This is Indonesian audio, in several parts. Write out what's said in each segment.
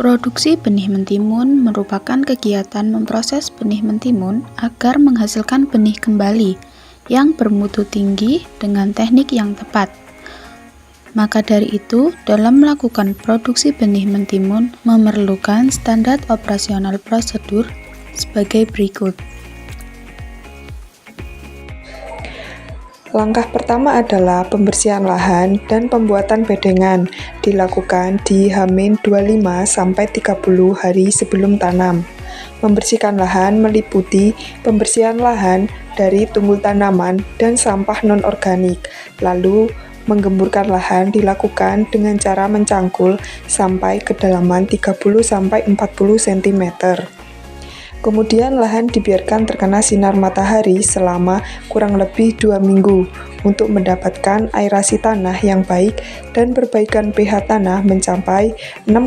Produksi benih mentimun merupakan kegiatan memproses benih mentimun agar menghasilkan benih kembali yang bermutu tinggi dengan teknik yang tepat. Maka dari itu, dalam melakukan produksi benih mentimun memerlukan standar operasional prosedur sebagai berikut. Langkah pertama adalah pembersihan lahan dan pembuatan bedengan, dilakukan di H-25 sampai 30 hari sebelum tanam. Membersihkan lahan meliputi pembersihan lahan dari tunggul tanaman dan sampah non-organik, lalu menggemburkan lahan dilakukan dengan cara mencangkul sampai kedalaman 30-40 cm. Kemudian lahan dibiarkan terkena sinar matahari selama kurang lebih 2 minggu untuk mendapatkan aerasi tanah yang baik dan perbaikan pH tanah mencapai 6,5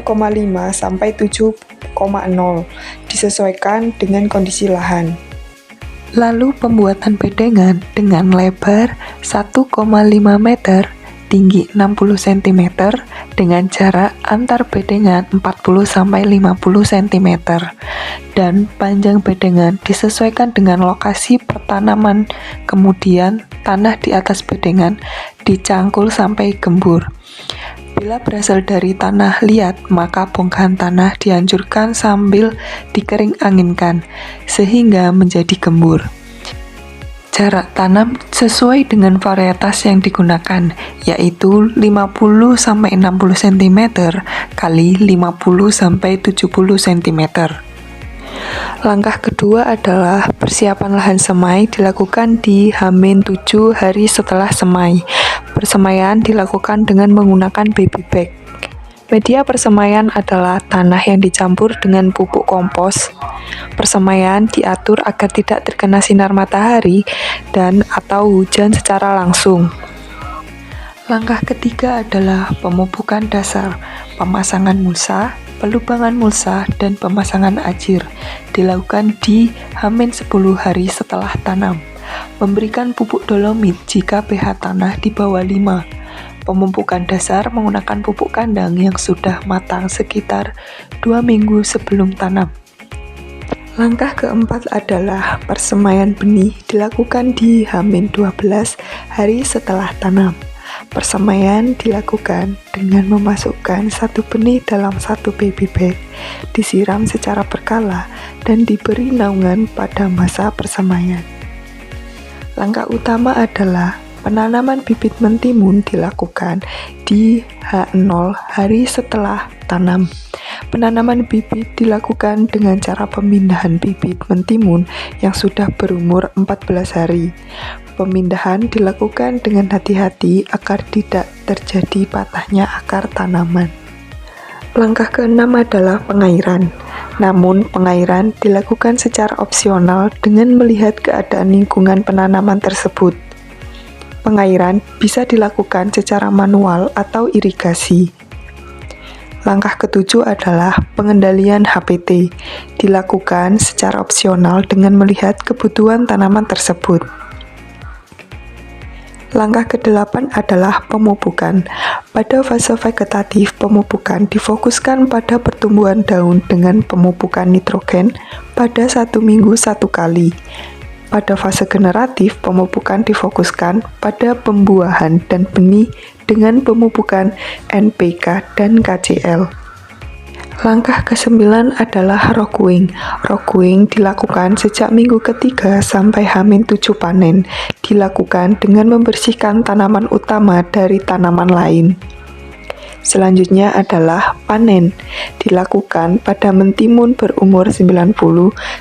sampai 7,0 disesuaikan dengan kondisi lahan. Lalu pembuatan bedengan dengan lebar 1,5 meter, tinggi 60 cm dengan jarak antar bedengan 40-50 cm dan panjang bedengan disesuaikan dengan lokasi pertanaman. Kemudian tanah di atas bedengan dicangkul sampai gembur. Bila berasal dari tanah liat, maka bongkahan tanah dihancurkan sambil dikering anginkan sehingga menjadi gembur. Jarak tanam sesuai dengan varietas yang digunakan, yaitu 50-60 cm kali 50-70 cm. Langkah kedua adalah persiapan lahan semai dilakukan di H-7 hari setelah semai. Persemaian dilakukan dengan menggunakan baby bag. Media persemaian adalah tanah yang dicampur dengan pupuk kompos. Persemaian diatur agar tidak terkena sinar matahari dan atau hujan secara langsung. Langkah ketiga adalah pemupukan dasar, pemasangan mulsa, pelubangan mulsa, dan pemasangan ajir. Dilakukan di H-10 hari setelah tanam. Memberikan pupuk dolomit jika pH tanah di bawah 5. Pemupukan dasar menggunakan pupuk kandang yang sudah matang sekitar 2 minggu sebelum tanam. Langkah keempat adalah persemaian benih dilakukan di H-12 hari setelah tanam. Persemaian dilakukan dengan memasukkan satu benih dalam satu baby bag, disiram secara berkala, dan diberi naungan pada masa persemaian. Langkah utama adalah penanaman bibit mentimun dilakukan di H0 hari setelah tanam. Penanaman bibit dilakukan dengan cara pemindahan bibit mentimun yang sudah berumur 14 hari. Pemindahan dilakukan dengan hati-hati agar tidak terjadi patahnya akar tanaman. Langkah keenam adalah pengairan. Namun, pengairan dilakukan secara opsional dengan melihat keadaan lingkungan penanaman tersebut. Pengairan bisa dilakukan secara manual atau irigasi. Langkah ketujuh adalah pengendalian HPT, dilakukan secara opsional dengan melihat kebutuhan tanaman tersebut. Langkah kedelapan adalah pemupukan. Pada fase vegetatif, pemupukan difokuskan pada pertumbuhan daun dengan pemupukan nitrogen pada 1 minggu 1 kali. Pada fase generatif, pemupukan difokuskan pada pembuahan dan benih dengan pemupukan NPK dan KCl. Langkah ke-9 adalah rokuing. Rokuing dilakukan sejak minggu ketiga sampai H-7 panen. Dilakukan dengan membersihkan tanaman utama dari tanaman lain. Selanjutnya adalah panen, dilakukan pada mentimun berumur 90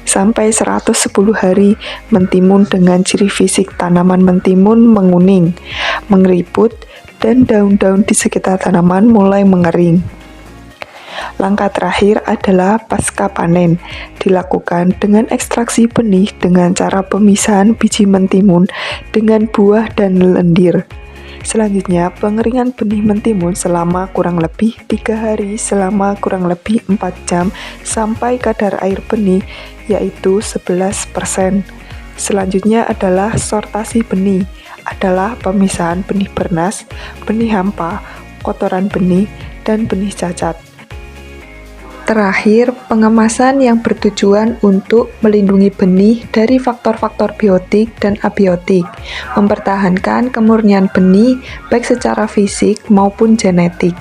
sampai 110 hari. Mentimun dengan ciri fisik tanaman mentimun menguning, mengeriput, dan daun-daun di sekitar tanaman mulai mengering. Langkah terakhir adalah pasca panen, dilakukan dengan ekstraksi benih dengan cara pemisahan biji mentimun dengan buah dan lendir. Selanjutnya, pengeringan benih mentimun selama kurang lebih 3 hari selama kurang lebih 4 jam sampai kadar air benih yaitu 11%. Selanjutnya adalah sortasi benih, adalah pemisahan benih bernas, benih hampa, kotoran benih, dan benih cacat. Terakhir, pengemasan yang bertujuan untuk melindungi benih dari faktor-faktor biotik dan abiotik, mempertahankan kemurnian benih baik secara fisik maupun genetik.